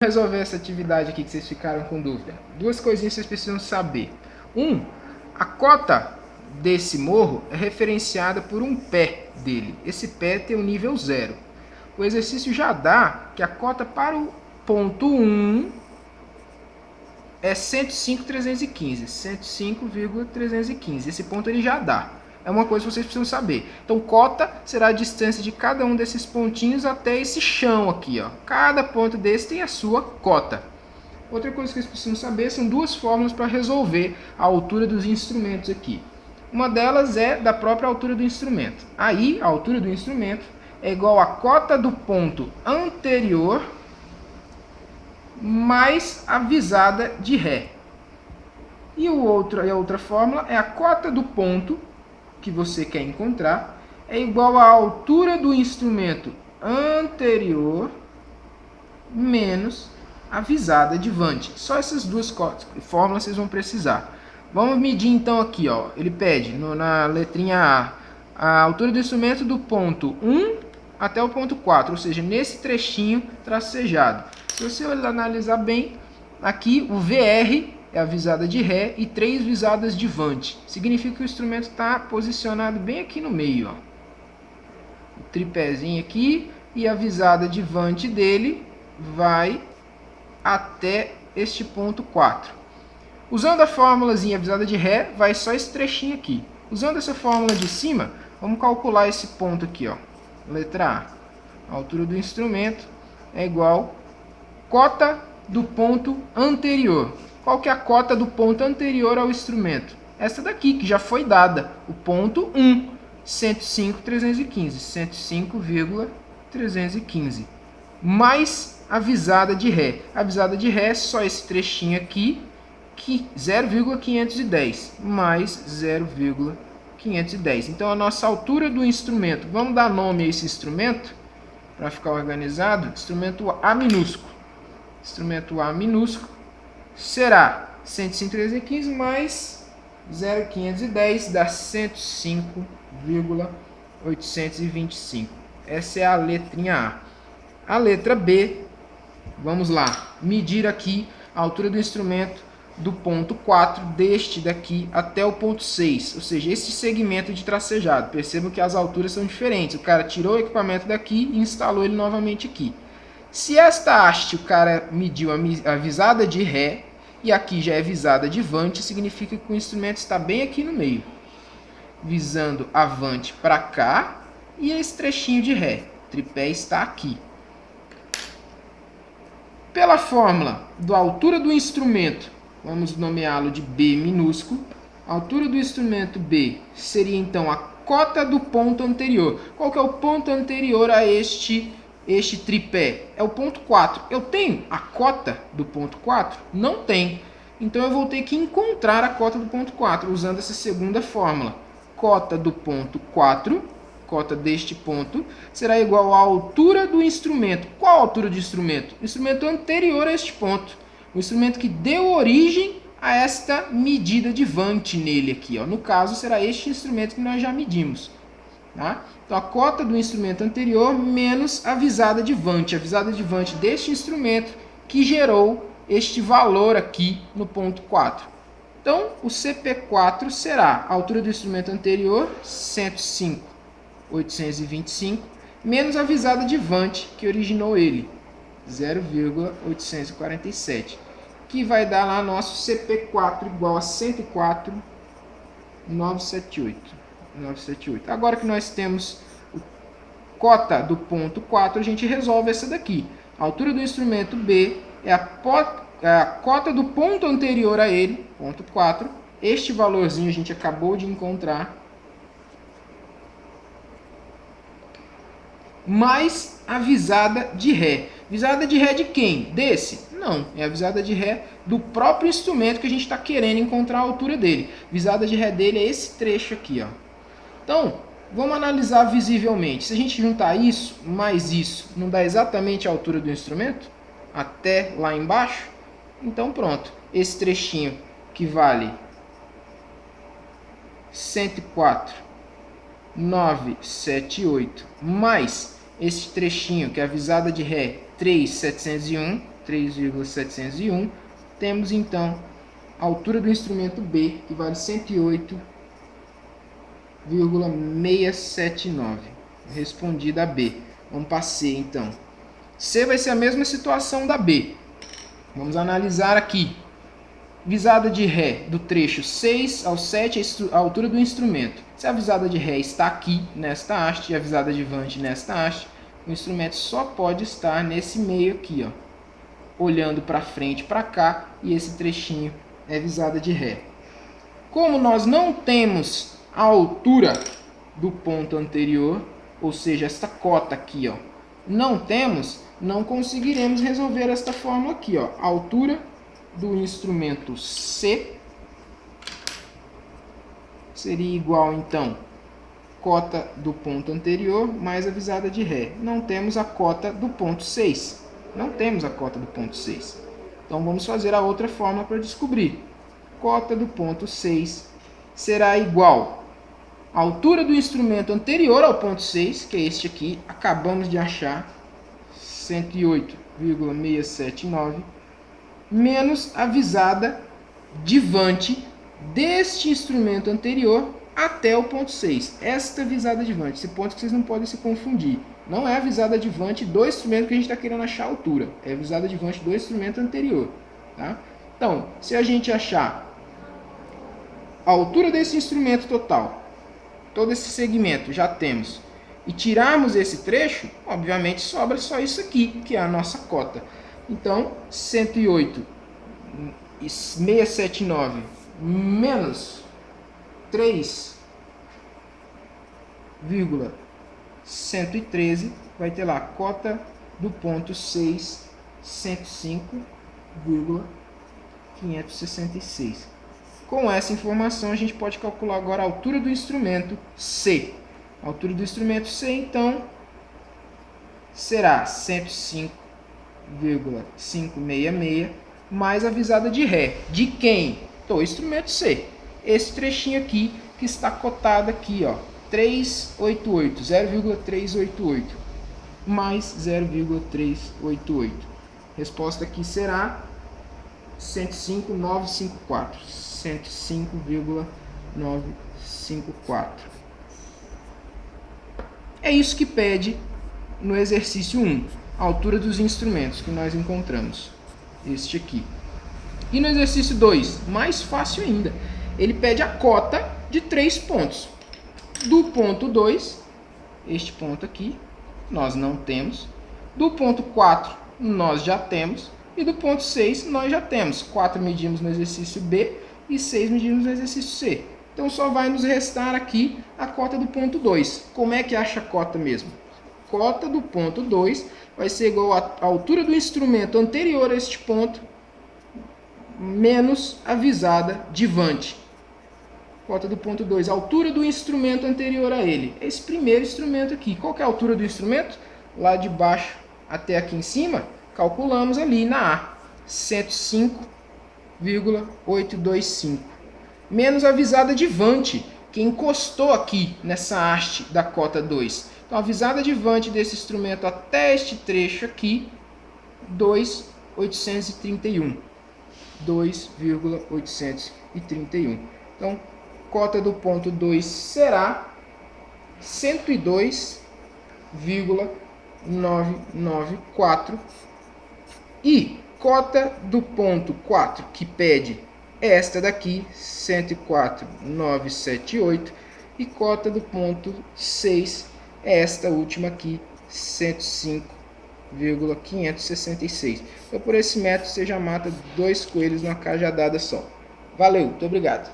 Resolver essa atividade aqui que vocês ficaram com dúvida. Duas coisinhas que vocês precisam saber. A cota desse morro é referenciada por um pé dele. Esse pé tem o nível 0. O exercício já dá que a cota para o ponto 1 é 105,315. 105,315. Esse ponto ele já dá. É uma coisa que vocês precisam saber. Então, cota será a distância de cada um desses pontinhos até esse chão aqui, ó. Cada ponto desse tem a sua cota. Outra coisa que vocês precisam saber são duas fórmulas para resolver a altura dos instrumentos aqui. Uma delas é da própria altura do instrumento. Aí, a altura do instrumento é igual a cota do ponto anterior mais a visada de ré. E a outra fórmula é a cota do ponto que você quer encontrar é igual à altura do instrumento anterior menos a visada advante. Só essas duas fórmulas vocês vão precisar. Vamos medir então aqui, ó. Ele pede na letrinha A altura do instrumento do ponto 1 até o ponto 4, ou seja, nesse trechinho tracejado. Se você analisar bem, aqui o VR é a visada de ré e 3 visadas de vante. Significa que o instrumento está posicionado bem aqui no meio, ó. O tripézinho aqui e a visada de vante dele vai até este ponto 4. Usando a fórmulazinha visada de ré, vai só esse trechinho aqui. Usando essa fórmula de cima, vamos calcular esse ponto aqui, ó. Letra A. A altura do instrumento é igual a cota do ponto anterior. Qual que é a cota do ponto anterior ao instrumento? Essa daqui, que já foi dada. O ponto 1, 105,315. 105,315. Mais a visada de ré. A visada de ré é só esse trechinho aqui, que 0,510 mais 0,510. Então, a nossa altura do instrumento, vamos dar nome a esse instrumento, para ficar organizado, instrumento A minúsculo. Instrumento A minúsculo será 105,315 mais 0,510, dá 105,825. Essa é a letrinha A. A letra B, vamos lá, medir aqui a altura do instrumento do ponto 4 deste daqui até o ponto 6, ou seja, esse segmento de tracejado. Percebam que as alturas são diferentes. O cara tirou o equipamento daqui e instalou ele novamente aqui. Se esta haste o cara mediu a visada de ré e aqui já é visada de vante, significa que o instrumento está bem aqui no meio, visando a vante para cá e esse trechinho de ré. O tripé está aqui. Pela fórmula da altura do instrumento, vamos nomeá-lo de B minúsculo. A altura do instrumento B seria então a cota do ponto anterior. Qual que é o ponto anterior a este tripé? É o ponto 4. Eu tenho a cota do ponto 4? Não tem. Então eu vou ter que encontrar a cota do ponto 4 usando essa segunda fórmula. Cota do ponto 4, cota deste ponto, será igual à altura do instrumento. Qual a altura do instrumento? O instrumento anterior a este ponto. O instrumento que deu origem a esta medida de vante nele aqui, ó. No caso, será este instrumento que nós já medimos. Tá? Então, a cota do instrumento anterior menos a visada de vante. A visada de vante deste instrumento que gerou este valor aqui no ponto 4. Então, o CP4 será a altura do instrumento anterior, 105,825, menos a visada de vante que originou ele, 0,847. Que vai dar lá nosso CP4 igual a 104,978. Agora que nós temos a cota do ponto 4, a gente resolve essa daqui. A altura do instrumento B é a cota do ponto anterior a ele, ponto 4. Este valorzinho a gente acabou de encontrar. Mais a visada de ré. Visada de ré de quem? Desse? Não, é a visada de ré do próprio instrumento que a gente está querendo encontrar a altura dele. Visada de ré dele é esse trecho aqui, ó. Então, vamos analisar visivelmente. Se a gente juntar isso mais isso, não dá exatamente a altura do instrumento? Até lá embaixo? Então pronto, esse trechinho que vale 104,978 mais esse trechinho que é a visada de ré 3,701 3,701. Temos então a altura do instrumento B, que vale 108,679. Respondida a B. Vamos para C então. C vai ser a mesma situação da B. Vamos analisar aqui. Visada de Ré do trecho 6 ao 7, a altura do instrumento. Se a visada de Ré está aqui, nesta haste, e a visada de Vante nesta haste, o instrumento só pode estar nesse meio aqui, ó, olhando para frente, para cá, e esse trechinho é visada de Ré. Como nós não temos a altura do ponto anterior, ou seja, esta cota aqui, ó, não temos, não conseguiremos resolver esta fórmula aqui, ó, altura do instrumento C seria igual, então, cota do ponto anterior mais a visada de Ré. Não temos a cota do ponto 6. Não temos a cota do ponto 6. Então, vamos fazer a outra fórmula para descobrir. Cota do ponto 6 será igual à altura do instrumento anterior ao ponto 6, que é este aqui, acabamos de achar, 108,679, menos a visada de Vante deste instrumento anterior até o ponto 6. Esta visada de Vante, esse ponto que vocês não podem se confundir. Não é a visada de Vante do instrumento que a gente está querendo achar a altura. É a visada de Vante do instrumento anterior. Tá? Então, se a gente achar a altura desse instrumento total, todo esse segmento já temos, e tirarmos esse trecho, obviamente sobra só isso aqui, que é a nossa cota. Então, 108,679 menos 3,113 vai ter lá cota do ponto 6, 105,566. Com essa informação, a gente pode calcular agora a altura do instrumento C. A altura do instrumento C, então, será 105,566 mais a visada de Ré. De quem? Do instrumento C. Esse trechinho aqui, que está cotado aqui, ó, 388, 0,388, mais 0,388. Resposta aqui será 105,954. 105,954. É isso que pede no exercício 1, a altura dos instrumentos que nós encontramos. Este aqui. E no exercício 2, mais fácil ainda. Ele pede a cota de 3 pontos. Do ponto 2, este ponto aqui, nós não temos. Do ponto 4, nós já temos. E do ponto 6, nós já temos. 4 medimos no exercício B e 6 medimos no exercício C. Então, só vai nos restar aqui a cota do ponto 2. Como é que acha a cota mesmo? Cota do ponto 2 vai ser igual à altura do instrumento anterior a este ponto, menos a visada de Vante. Cota do ponto 2, a altura do instrumento anterior a ele. Esse primeiro instrumento aqui. Qual que é a altura do instrumento? Lá de baixo até aqui em cima, calculamos ali na A. 105,825. Menos a visada de Vante, que encostou aqui nessa haste da cota 2. Então, a visada de Vante desse instrumento até este trecho aqui, 2,831. 2,831. Então, cota do ponto 2 será 102,994. E cota do ponto 4, que pede esta daqui, 104,978. E cota do ponto 6, esta última aqui, 105,566. Então, por esse método, você já mata 2 coelhos numa cajadada só. Valeu, muito obrigado.